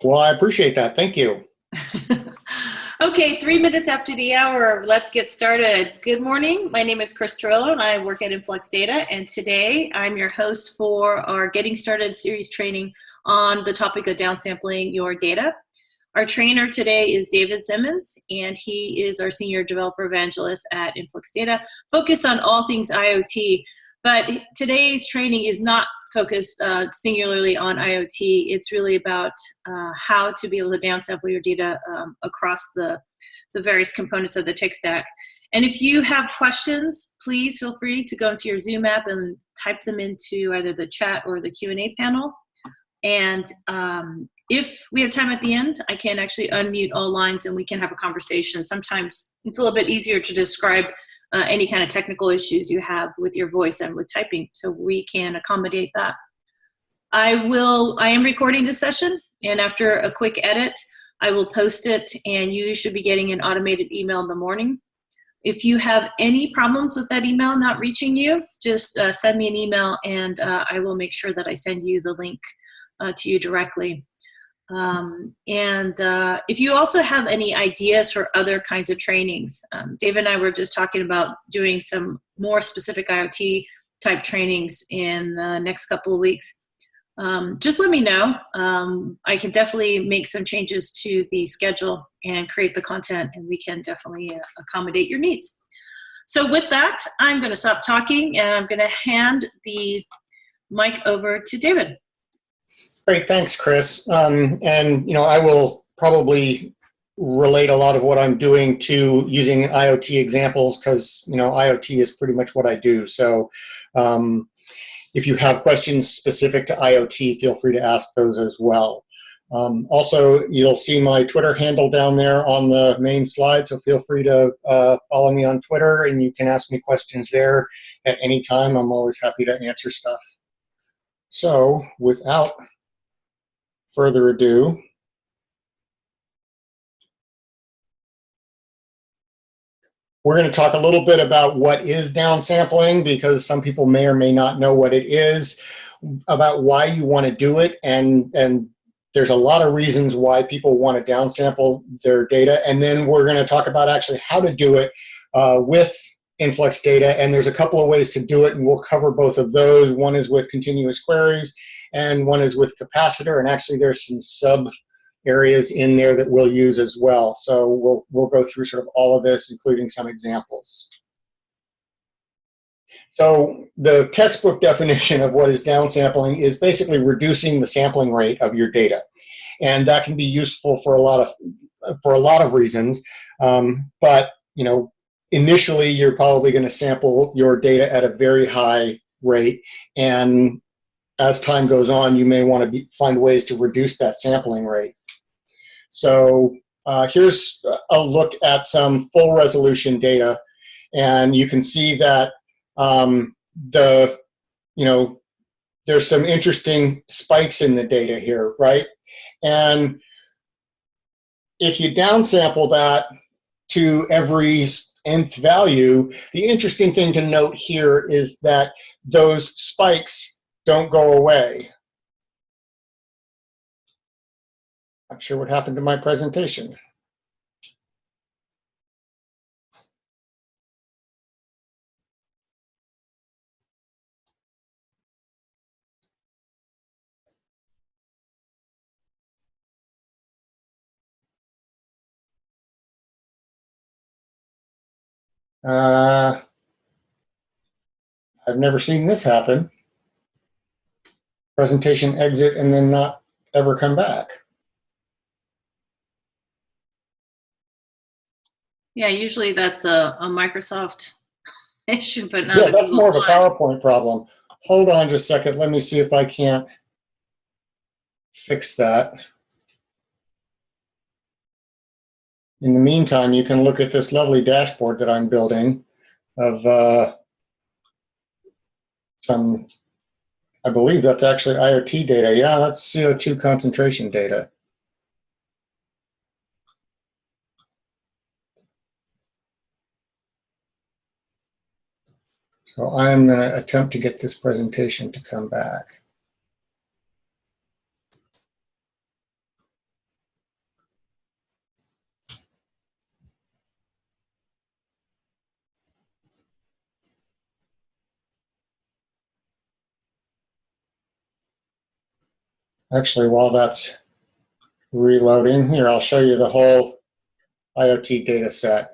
Well, I appreciate that. Thank you. Okay, 3 minutes after the hour, let's get started. Good morning. My name is Chris Torillo, and I work at InfluxData. And today, I'm your host for our Getting Started series training on the topic of downsampling your data. Our trainer today is David Simmons, and he is our Senior Developer Evangelist at InfluxData, focused on all things IoT. But today's training is not focused singularly on IoT. It's really about how to be able to downsample your data across the various components of the tech stack. And if you have questions, please feel free to go into your Zoom app and type them into either the chat or the Q&A panel. And if we have time at the end, I can actually unmute all lines and we can have a conversation. Sometimes it's a little bit easier to describe any kind of technical issues you have with your voice and with typing, so we can accommodate that. I am recording this session, and after a quick edit, I will post it, and you should be getting an automated email in the morning. If you have any problems with that email not reaching you, just send me an email, and I will make sure that I send you the link to you directly. If you also have any ideas for other kinds of trainings, Dave and I were just talking about doing some more specific IoT type trainings in the next couple of weeks. Just let me know. I can definitely make some changes to the schedule and create the content, and we can definitely accommodate your needs. So with that, I'm going to stop talking, and I'm going to hand the mic over to David. Great, thanks, Chris. And I will probably relate a lot of what I'm doing to using IoT examples because IoT is pretty much what I do. So if you have questions specific to IoT, feel free to ask those as well. Also, you'll see my Twitter handle down there on the main slide, so feel free to follow me on Twitter, and you can ask me questions there at any time. I'm always happy to answer stuff. So without further ado, we're going to talk a little bit about what is downsampling, because some people may or may not know what it is, about why you want to do it, and there's a lot of reasons why people want to downsample their data, and then we're going to talk about actually how to do it with InfluxData, and there's a couple of ways to do it, and we'll cover both of those. One is with continuous queries, and one is with Kapacitor, and actually there's some sub areas in there that we'll use as well. So we'll go through sort of all of this, including some examples. So the textbook definition of what is downsampling is basically reducing the sampling rate of your data, and that can be useful for a lot of reasons. But initially you're probably going to sample your data at a very high rate, and as time goes on, you may want to find ways to reduce that sampling rate. So here's a look at some full resolution data, and you can see that there's some interesting spikes in the data here, right? And if you downsample that to every nth value, the interesting thing to note here is that those spikes don't go away. Not sure what happened to my presentation. I've never seen this happen. Presentation exit and then not ever come back. Yeah, usually that's a Microsoft issue, but not a Google that's more slide. Of a PowerPoint problem. Hold on just a second. Let me see if I can't fix that. In the meantime, you can look at this lovely dashboard that I'm building of some, I believe that's actually IoT data. Yeah, that's CO2 concentration data. So I'm going to attempt to get this presentation to come back. Actually, while that's reloading, here, I'll show you the whole IoT data set.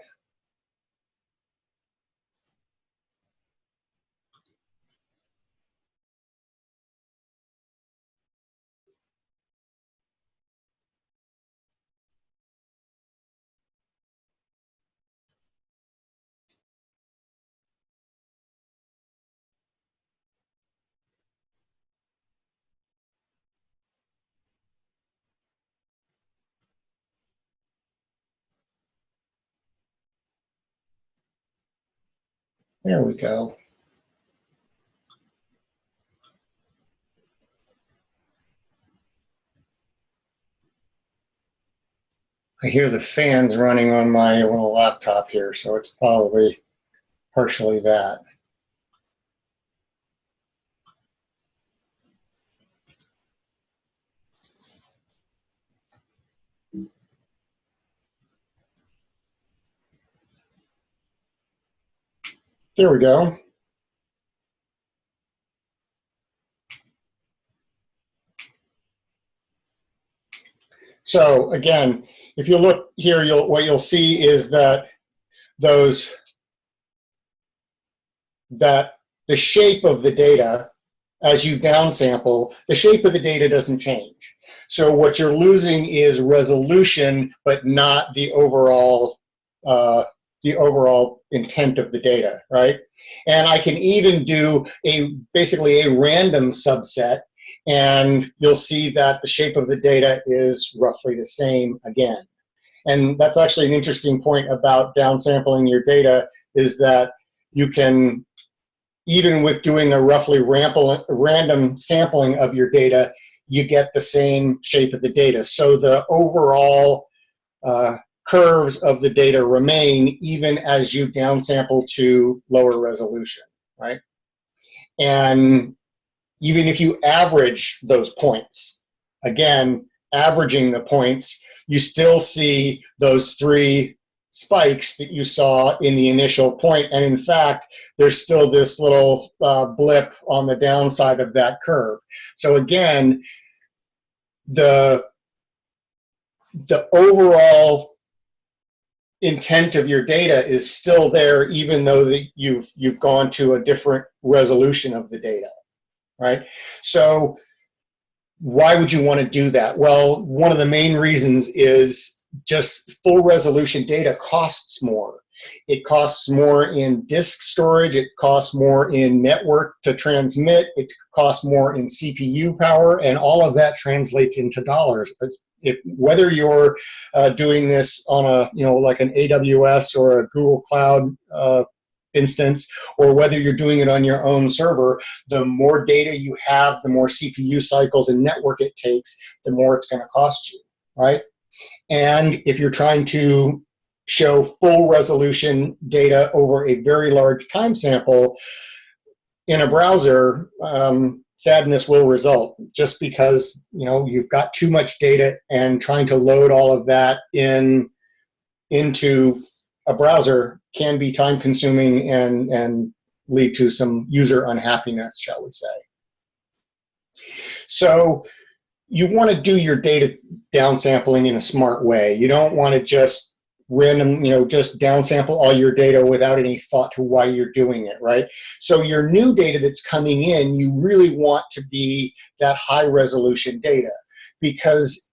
There we go. I hear the fans running on my little laptop here, so it's probably partially that. There we go. So again, if you look here, what you'll see is that the shape of the data, as you downsample, the shape of the data doesn't change. So what you're losing is resolution, but not the overall intent of the data, right? And I can even do basically a random subset, and you'll see that the shape of the data is roughly the same again. And that's actually an interesting point about downsampling your data, is that you can, even with doing a roughly random sampling of your data, you get the same shape of the data. So the overall curves of the data remain even as you downsample to lower resolution, right? And even if you average those points, again, averaging the points, you still see those three spikes that you saw in the initial point. And in fact, there's still this little blip on the downside of that curve. So again, the overall intent of your data is still there, even though that you've gone to a different resolution of the data, right? So why would you want to do that? Well, one of the main reasons is just full resolution data costs more. It costs more in disk storage, it costs more in network to transmit, it costs more in CPU power, and all of that translates into dollars. Whether you're doing this on a, like an AWS or a Google Cloud instance, or whether you're doing it on your own server, the more data you have, the more CPU cycles and network it takes, the more it's going to cost you, right? And if you're trying to show full resolution data over a very large time sample in a browser, sadness will result, just because you've got too much data, and trying to load all of that into a browser can be time consuming and lead to some user unhappiness, shall we say. So you want to do your data downsampling in a smart way. You don't want to just just downsample all your data without any thought to why you're doing it, right? So your new data that's coming in, you really want to be that high resolution data, because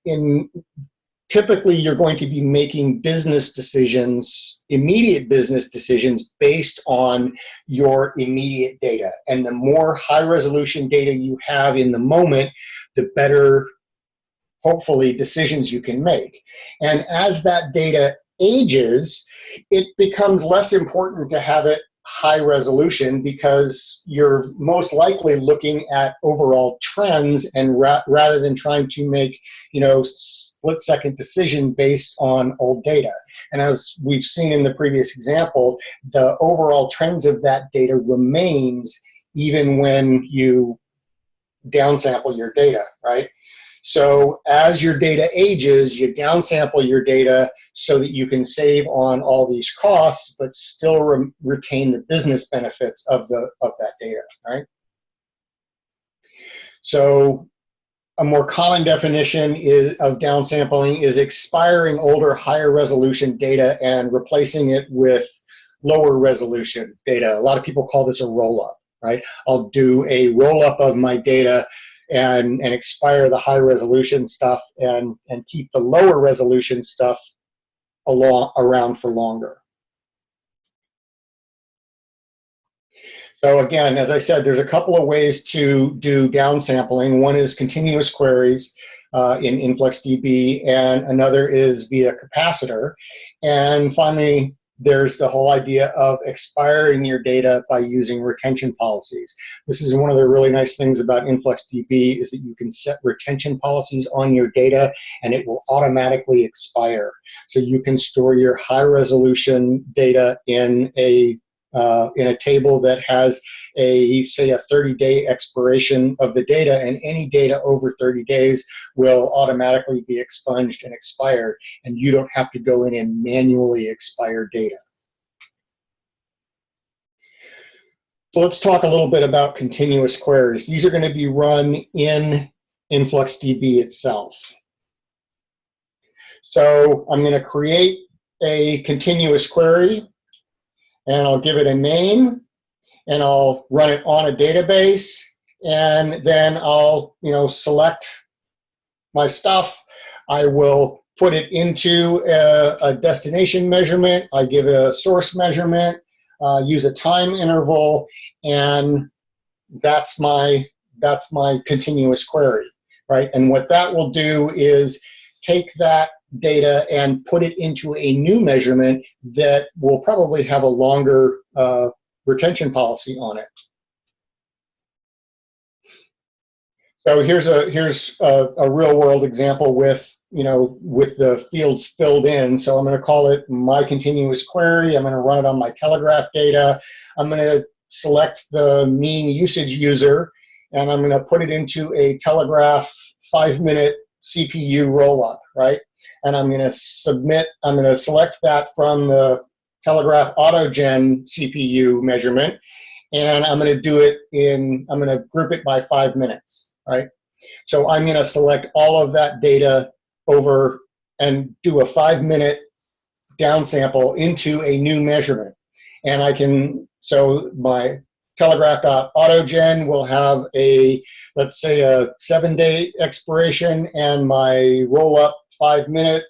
typically you're going to be making business decisions, immediate business decisions, based on your immediate data. And the more high resolution data you have in the moment, the better, hopefully, decisions you can make. And as that data ages, it becomes less important to have it high resolution, because you're most likely looking at overall trends, and rather than trying to make split-second decision based on old data. And as we've seen in the previous example, the overall trends of that data remains even when you downsample your data, right? So as your data ages, you downsample your data so that you can save on all these costs, but still retain the business benefits of that data, right? So a more common definition of downsampling is expiring older, higher resolution data and replacing it with lower resolution data. A lot of people call this a roll-up, right? I'll do a roll-up of my data and expire the high resolution stuff and keep the lower resolution stuff around for longer. So again, as I said, there's a couple of ways to do downsampling. One is continuous queries in InfluxDB, and another is via Kapacitor. And finally, there's the whole idea of expiring your data by using retention policies. This is one of the really nice things about InfluxDB is that you can set retention policies on your data and it will automatically expire. So you can store your high resolution data in a table that has say a 30-day expiration of the data, and any data over 30 days will automatically be expunged and expired, and you don't have to go in and manually expire data. So let's talk a little bit about continuous queries. These are going to be run in InfluxDB itself. So I'm going to create a continuous query, and I'll give it a name, and I'll run it on a database, and then I'll select my stuff. I will put it into a destination measurement. I give it a source measurement, use a time interval, and that's my continuous query, right? And what that will do is take that data and put it into a new measurement that will probably have a longer retention policy on it. So here's a real world example with the fields filled in. So I'm going to call it my continuous query. I'm going to run it on my telegraph data. I'm going to select the mean usage user, and I'm going to put it into a telegraph 5-minute CPU rollup, right? And I'm going to select that from the telegraph autogen CPU measurement, and I'm going to group it by 5 minutes, right? So I'm going to select all of that data over and do a 5-minute downsample into a new measurement. And so my telegraph.autogen will have let's say a 7-day expiration, and my roll-up 5-minute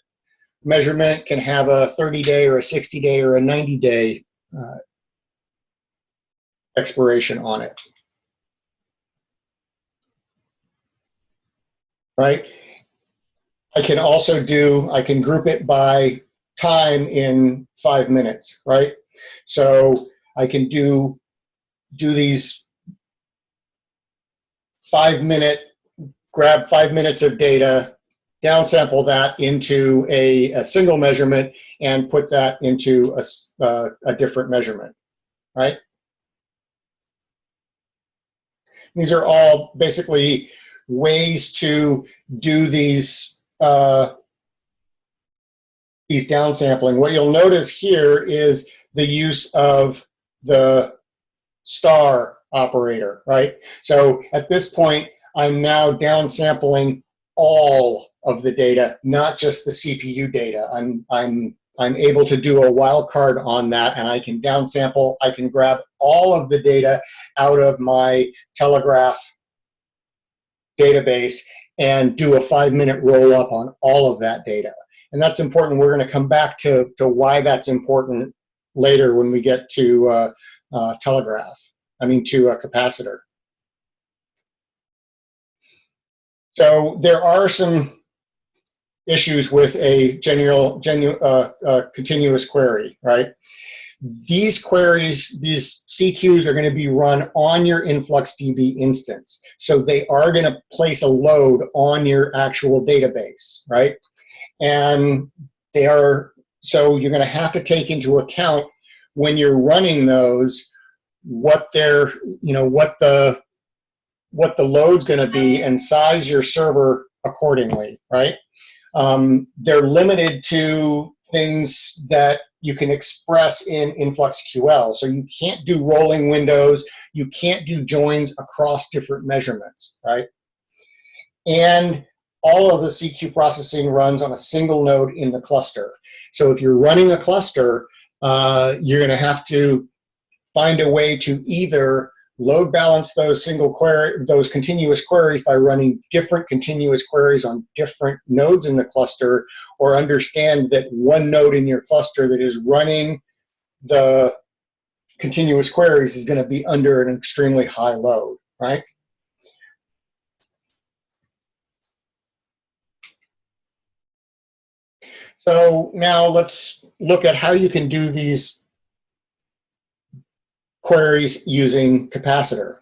measurement can have a 30-day or a 60-day or a 90-day expiration on it, right? I can group it by time in 5 minutes, right? So I can do these grab 5 minutes of data, downsample that into a single measurement, and put that into a different measurement, right? These are all basically ways to do these downsampling. What you'll notice here is the use of the star operator, right? So at this point, I'm now downsampling all of the data, not just the CPU data. I'm able to do a wildcard on that, and I can downsample. I can grab all of the data out of my telegraph database and do a 5-minute roll-up on all of that data. And that's important. We're going to come back to why that's important later when we get to to a capacitor. So there are some issues with a continuous query, right? These queries, these CQs are going to be run on your InfluxDB instance. So they are going to place a load on your actual database, right? And so you're going to have to take into account when you're running those, what the load's going to be, and size your server accordingly, right? They're limited to things that you can express in InfluxQL. So you can't do rolling windows, you can't do joins across different measurements, right? and all of the CQ processing runs on a single node in the cluster. So if you're running a cluster, you're going to have to find a way to either load balance those those continuous queries by running different continuous queries on different nodes in the cluster, or understand that one node in your cluster that is running the continuous queries is going to be under an extremely high load, right? So now let's look at how you can do these queries using Kapacitor.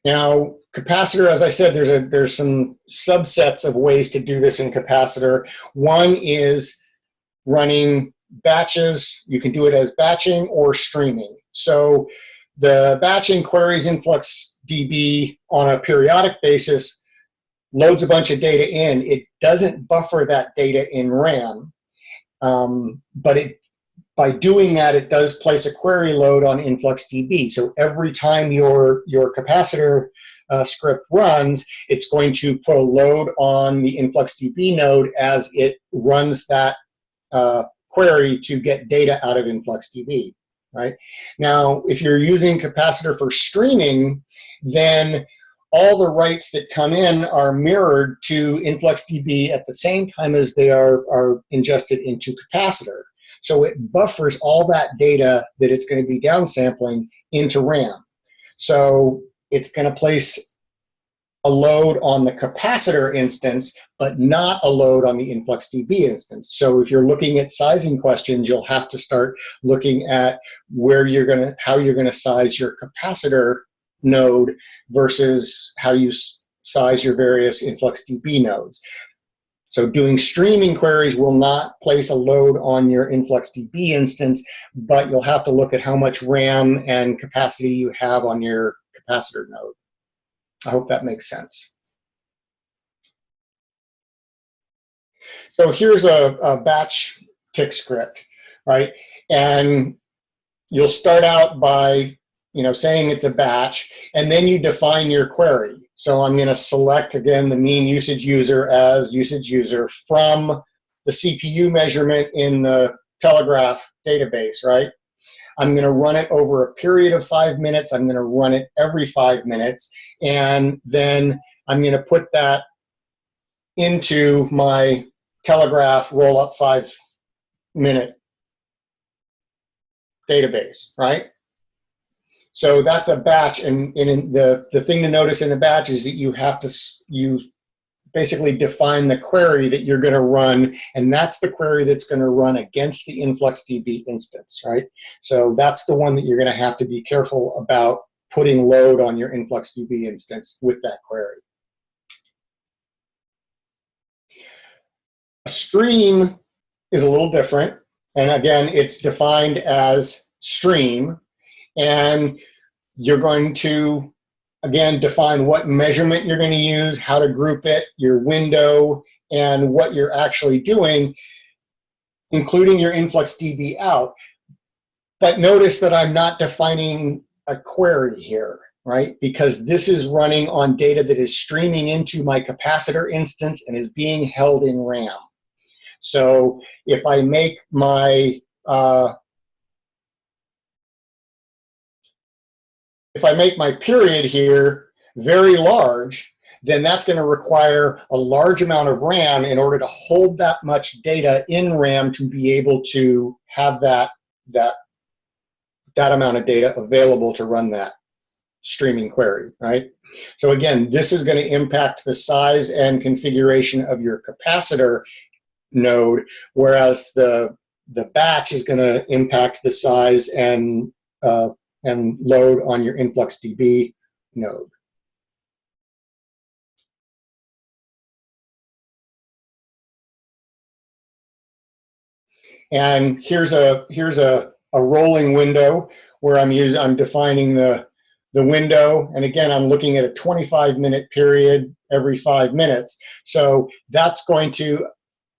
Now, Kapacitor, as I said, there's some subsets of ways to do this in Kapacitor. One is running batches. You can do it as batching or streaming. So the batching queries InfluxDB on a periodic basis, loads a bunch of data in. It doesn't buffer that data in RAM, but by doing that, it does place a query load on InfluxDB. So every time your Kapacitor script runs, it's going to put a load on the InfluxDB node as it runs that query to get data out of InfluxDB, right? Now, if you're using Kapacitor for streaming, then all the writes that come in are mirrored to InfluxDB at the same time as they are ingested into Kapacitor. So it buffers all that data that it's going to be downsampling into RAM. So it's going to place a load on the Kapacitor instance, but not a load on the InfluxDB instance. So if you're looking at sizing questions, you'll have to start looking at how you're going to size your Kapacitor node versus how you size your various InfluxDB nodes. So doing streaming queries will not place a load on your InfluxDB instance, but you'll have to look at how much RAM and capacity you have on your Kapacitor node. I hope that makes sense. So here's a batch tick script, right? And you'll start out by saying it's a batch, and then you define your query. So I'm going to select, again, the mean usage user as usage user from the CPU measurement in the Telegraph database, right? I'm going to run it over a period of 5 minutes. I'm going to run it every 5 minutes. And then I'm going to put that into my Telegraph roll-up 5-minute database, right? So that's a batch, and the thing to notice in the batch is that you basically define the query that you're going to run, and that's the query that's going to run against the InfluxDB instance, right? So that's the one that you're going to have to be careful about putting load on your InfluxDB instance with that query. A stream is a little different, and again, it's defined as stream. And you're going to, again, define what measurement you're going to use, how to group it, your window, and what you're actually doing, including your InfluxDB out. But notice that I'm not defining a query here, right? Because this is running on data that is streaming into my Kapacitor instance and is being held in RAM. So if I make my period here very large, then that's going to require a large amount of RAM in order to hold that much data in RAM to be able to have that amount of data available to run that streaming query, right? So again, this is going to impact the size and configuration of your Kapacitor node, whereas the batch is going to impact the size and load on your InfluxDB node. And here's a rolling window where I'm defining the window, and again, I'm looking at a 25-minute period every 5 minutes. So that's going to,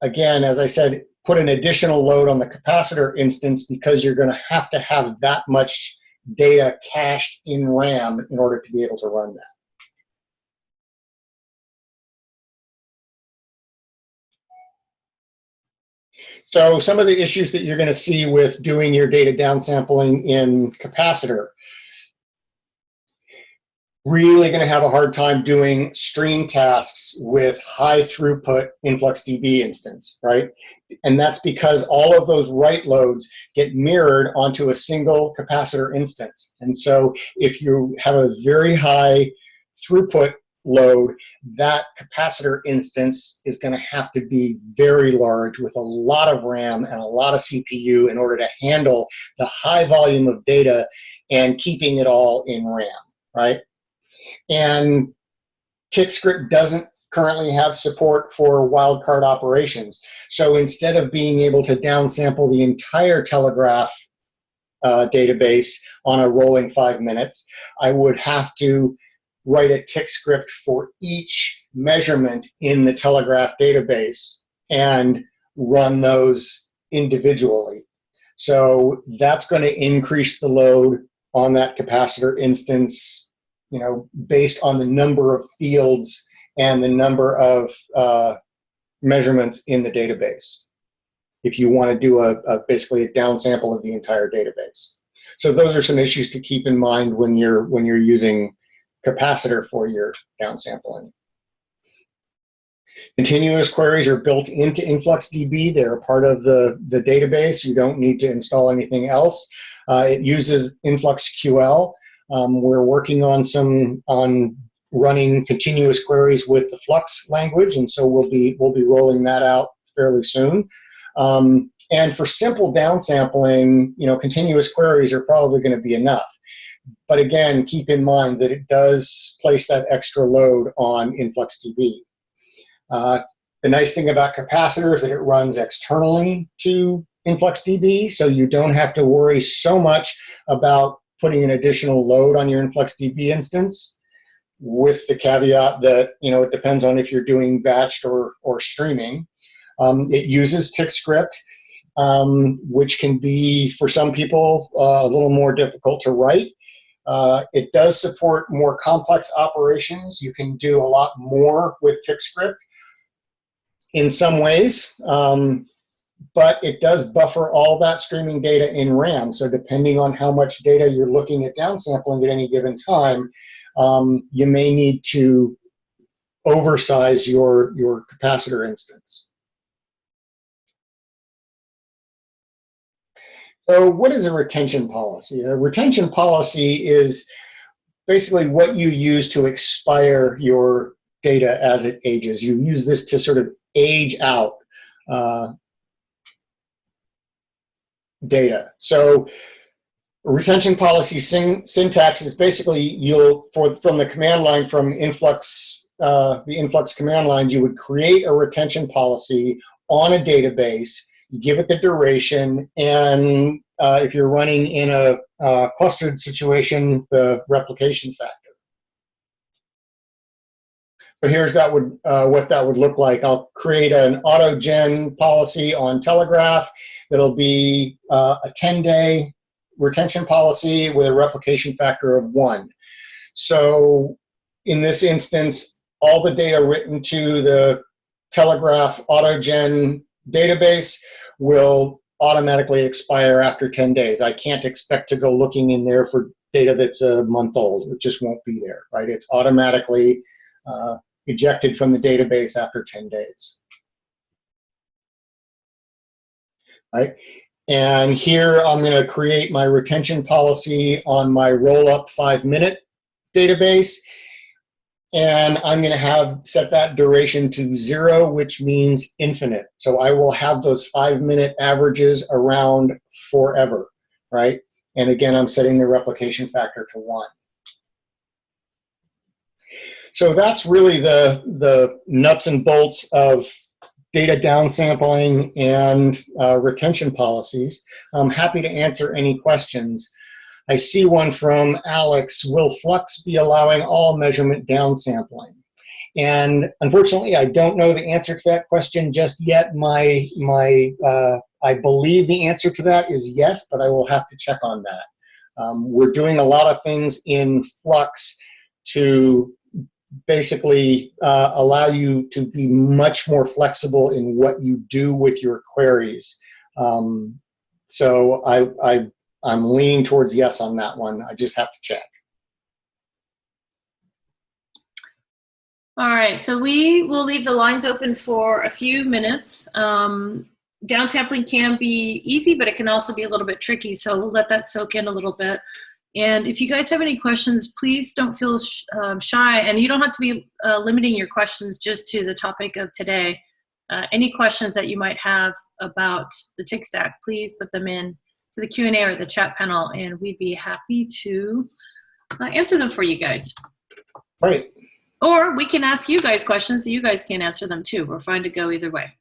again, as I said, put an additional load on the Kapacitor instance, because you're going to have that much data cached in RAM in order to be able to run that. So some of the issues that you're going to see with doing your data downsampling in Kapacitor, really going to have a hard time doing stream tasks with high throughput InfluxDB instance, right? And that's because all of those write loads get mirrored onto a single Kapacitor instance. And so if you have a very high throughput load, that Kapacitor instance is going to have to be very large with a lot of RAM and a lot of CPU in order to handle the high volume of data and keeping it all in RAM, right? And TickScript doesn't currently have support for wildcard operations. So instead of being able to downsample the entire telegraph database on a rolling 5 minutes, I would have to write a TickScript for each measurement in the telegraph database and run those individually. So that's going to increase the load on that Kapacitor instance, you know, based on the number of fields and the number of measurements in the database, if you want to do basically a downsample of the entire database. So those are some issues to keep in mind when you're using Kapacitor for your downsampling. Continuous queries are built into InfluxDB. They're a part of the database. You don't need to install anything else. It uses InfluxQL. We're working on running continuous queries with the Flux language, and so we'll be rolling that out fairly soon. And for simple downsampling, you know, continuous queries are probably going to be enough. But again, keep in mind that it does place that extra load on InfluxDB. The nice thing about Kapacitor is that it runs externally to InfluxDB, so you don't have to worry so much about putting an additional load on your InfluxDB instance, with the caveat that, you know, it depends on if you're doing batched or streaming. It uses TickScript, which can be, for some people, a little more difficult to write. It does support more complex operations. You can do a lot more with TickScript in some ways, but it does buffer all that streaming data in RAM. So depending on how much data you're looking at downsampling at any given time, you may need to oversize your Kapacitor instance. So what is a retention policy? A retention policy is basically what you use to expire your data as it ages. You use this to sort of age out data. So retention policy syntax is basically from the command line from Influx, the Influx command line, you would create a retention policy on a database, you give it the duration, and if you're running in a clustered situation, the replication factor. So here's what that would look like. I'll create an auto-gen policy on Telegraph that'll be a 10-day retention policy with a replication factor of 1. So in this instance, all the data written to the Telegraph auto-gen database will automatically expire after 10 days. I can't expect to go looking in there for data that's a month old. It just won't be there, right? It's automatically ejected from the database after 10 days. Right? And here I'm going to create my retention policy on my roll-up 5-minute database. And I'm going to set that duration to 0, which means infinite. So I will have those 5-minute averages around forever, right? And again, I'm setting the replication factor to 1. So that's really the nuts and bolts of data downsampling and retention policies. I'm happy to answer any questions. I see one from Alex. Will Flux be allowing all measurement downsampling? And unfortunately, I don't know the answer to that question just yet. I believe the answer to that is yes, but I will have to check on that. We're doing a lot of things in Flux to basically allow you to be much more flexible in what you do with your queries. So I'm leaning towards yes on that one. I just have to check. All right, so we will leave the lines open for a few minutes. Downsampling can be easy, but it can also be a little bit tricky, so we'll let that soak in a little bit. And if you guys have any questions, please don't feel shy, and you don't have to be limiting your questions just to the topic of today. Any questions that you might have about the TIC stack, please put them in to the Q&A or the chat panel, and we'd be happy to answer them for you guys. Right. Or we can ask you guys questions, and you guys can answer them too. We're fine to go either way.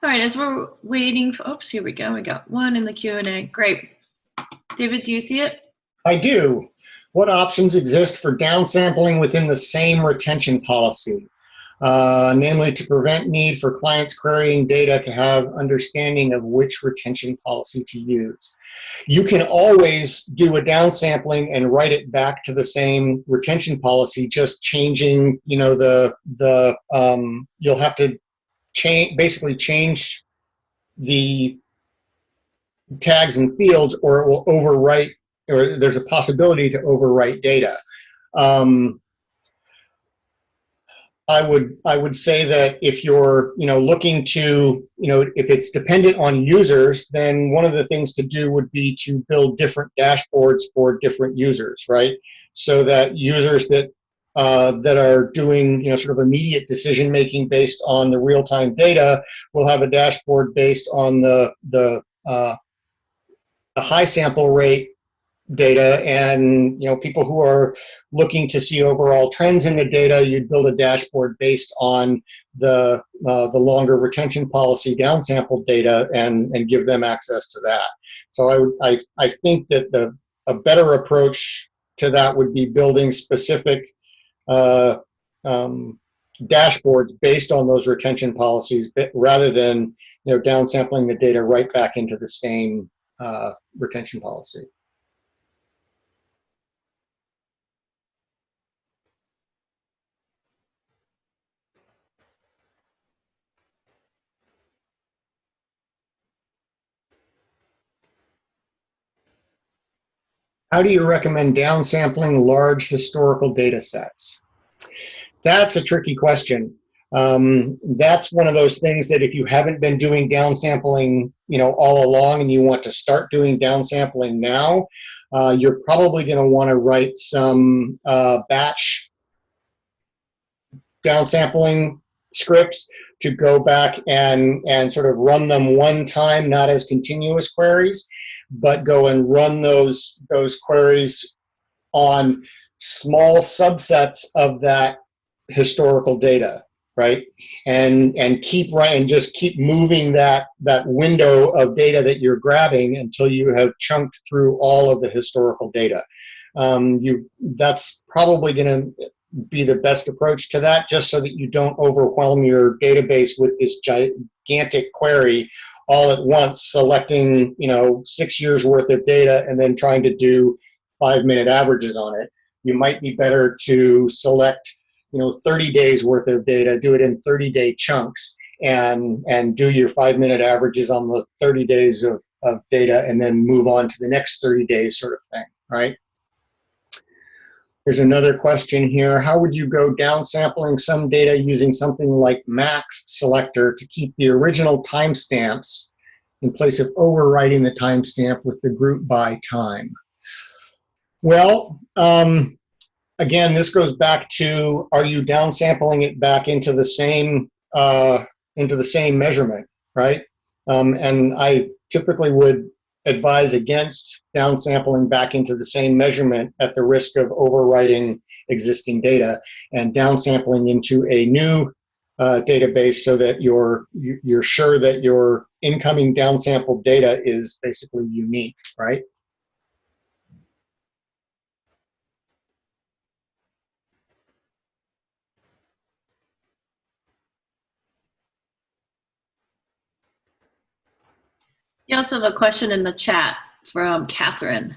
All right, as we're waiting for, oops, here we go. We got one in the Q&A. Great. David, do you see it? I do. What options exist for downsampling within the same retention policy? Namely, to prevent need for clients querying data to have understanding of which retention policy to use. You can always do a downsampling and write it back to the same retention policy, just changing, you know, you'll have to basically change the tags and fields, or it will overwrite, or there's a possibility to overwrite data. I would say that if you're, you know, looking to, you know, if it's dependent on users, then one of the things to do would be to build different dashboards for different users, right? So that users that that are doing, you know, sort of immediate decision making based on the real-time data will have a dashboard based on the high sample rate data, and, you know, people who are looking to see overall trends in the data, you'd build a dashboard based on the longer retention policy downsampled data and give them access to that. So I think that a better approach to that would be building specific dashboards based on those retention policies, rather than, you know, downsampling the data right back into the same retention policy. How do you recommend downsampling large historical data sets? That's a tricky question. That's one of those things that if you haven't been doing downsampling, you know, all along, and you want to start doing downsampling now, you're probably going to want to write some batch downsampling scripts to go back and sort of run them one time, not as continuous queries, but go and run those queries on small subsets of that historical data, right? And just keep moving that window of data that you're grabbing until you have chunked through all of the historical data. That's probably going to be the best approach to that, just so that you don't overwhelm your database with this gigantic query all at once, selecting, you know, 6 years worth of data and then trying to do 5-minute averages on it. You might be better to select, you know, 30 days worth of data, do it in 30-day chunks, and do your 5-minute averages on the 30 days of data, and then move on to the next 30 days sort of thing, right? There's another question here. How would you go downsampling some data using something like max selector to keep the original timestamps in place of overwriting the timestamp with the group by time? Well, again, this goes back to, are you downsampling it back into the same measurement, right? And I typically would advise against downsampling back into the same measurement at the risk of overwriting existing data, and downsampling into a new database so that you're sure that your incoming downsampled data is basically unique, right? You also have a question in the chat from Catherine.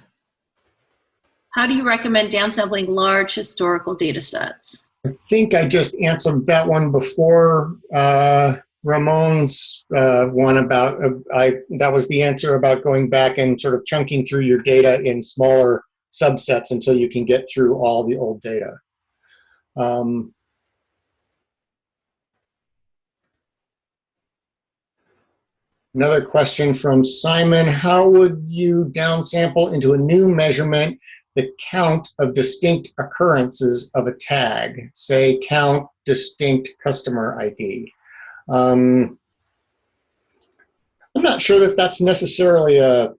How do you recommend downsampling large historical data sets? I think I just answered that one before Ramon's one about, that was the answer about going back and sort of chunking through your data in smaller subsets until you can get through all the old data. Another question from Simon, how would you downsample into a new measurement the count of distinct occurrences of a tag, say count distinct customer ID? I'm not sure that that's necessarily a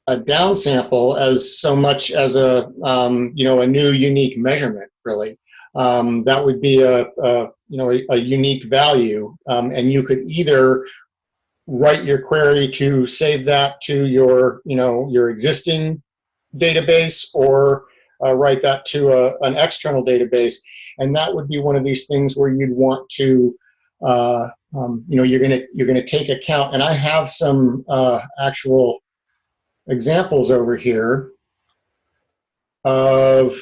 downsample as so much as a a new unique measurement, really. That would be a unique value, and you could either write your query to save that to your existing database, or write that to an external database, and that would be one of these things where you'd want to you're gonna take account, and I have some actual examples over here of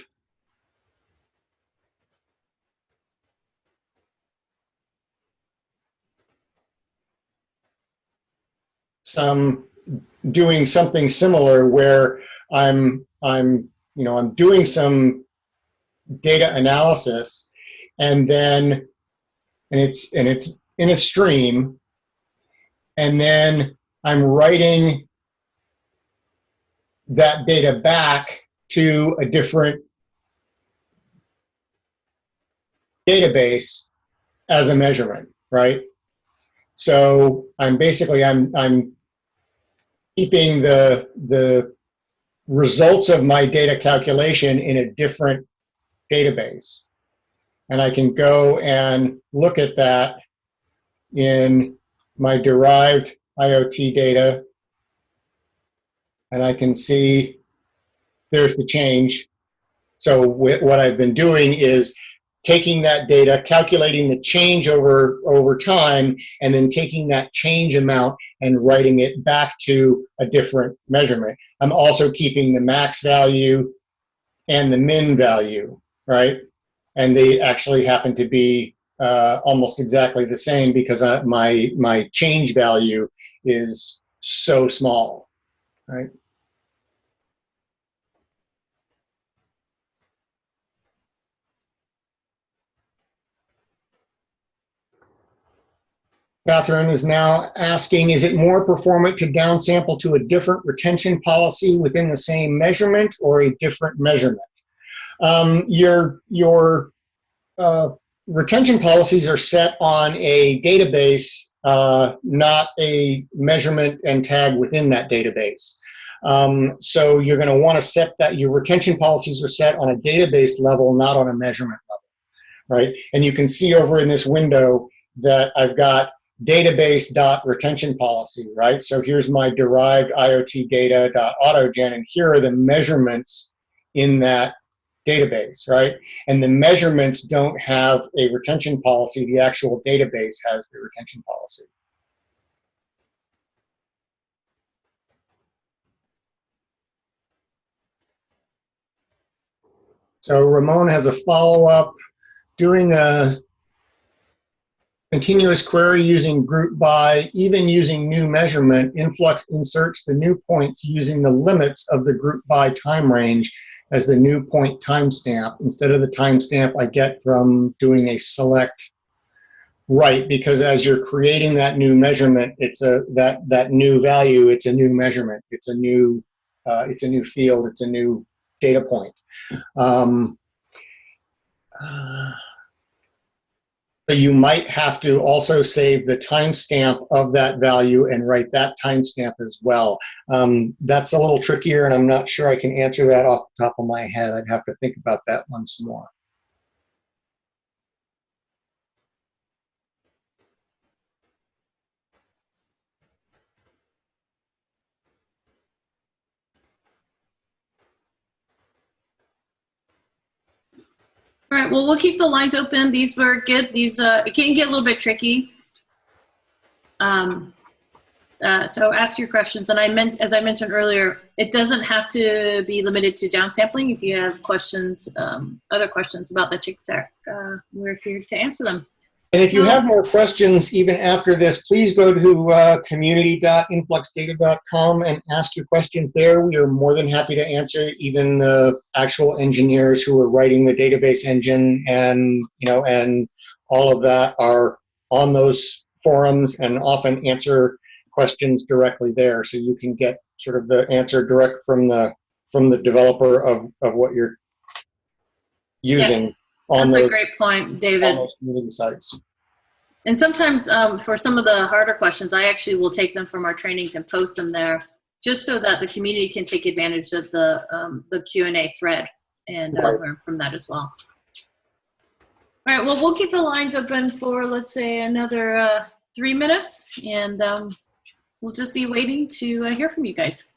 doing something similar where I'm doing some data analysis, and it's in a stream, and then I'm writing that data back to a different database as a measurement, right? So I'm keeping the results of my data calculation in a different database. And I can go and look at that in my derived IoT data, and I can see there's the change. So what I've been doing is taking that data, calculating the change over time, and then taking that change amount and writing it back to a different measurement. I'm also keeping the max value and the min value, right? And they actually happen to be almost exactly the same, because my change value is so small, right? Catherine is now asking, is it more performant to downsample to a different retention policy within the same measurement, or a different measurement? Your retention policies are set on a database, not a measurement and tag within that database. So you're going to want to set that, your retention policies are set on a database level, not on a measurement level, right? And you can see over in this window that I've got database.retention policy, right? So here's my derived IoT data.autogen, and here are the measurements in that database, right? And the measurements don't have a retention policy. The actual database has the retention policy. So Ramon has a follow-up. Doing a continuous query using group by, even using new measurement, Influx inserts the new points using the limits of the group by time range as the new point timestamp instead of the timestamp I get from doing a select right, because as you're creating that new measurement, it's that new value, it's a new measurement, it's a new field, it's a new data point. So you might have to also save the timestamp of that value and write that timestamp as well. That's a little trickier, and I'm not sure I can answer that off the top of my head. I'd have to think about that once more. All right, well, we'll keep the lines open. These were good. These, it can get a little bit tricky. So ask your questions. And as I mentioned earlier, it doesn't have to be limited to downsampling. If you have questions, other questions about the tick stack, we're here to answer them. And if you have more questions even after this, please go to community.influxdata.com and ask your questions there. We are more than happy to answer. Even the actual engineers who are writing the database engine and and all of that are on those forums and often answer questions directly there. So you can get sort of the answer direct from the developer of what you're using. Yeah. That's a great point, David. On those community sites. And sometimes for some of the harder questions, I actually will take them from our trainings and post them there, just so that the community can take advantage of the Q&A thread and learn from that as well. All right, well, we'll keep the lines open for, let's say, another 3 minutes, and we'll just be waiting to hear from you guys.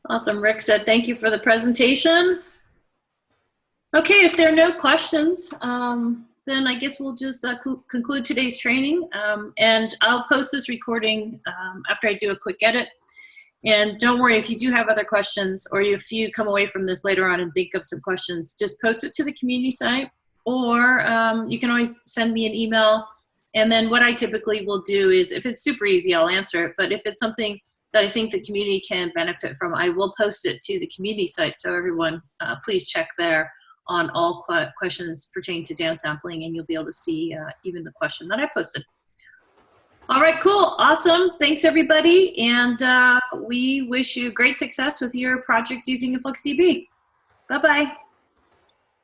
Awesome. Rick said, thank you for the presentation. Okay, if there are no questions, then I guess we'll just conclude today's training. And I'll post this recording after I do a quick edit. And don't worry, if you do have other questions, or if you come away from this later on and think of some questions, just post it to the community site, or you can always send me an email. And then what I typically will do is, if it's super easy, I'll answer it. But if it's something that I think the community can benefit from, I will post it to the community site. So everyone, please check there on all questions pertaining to downsampling, and you'll be able to see even the question that I posted. All right, cool, awesome. Thanks, everybody. And we wish you great success with your projects using InfluxDB. Bye-bye.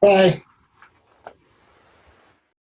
Bye.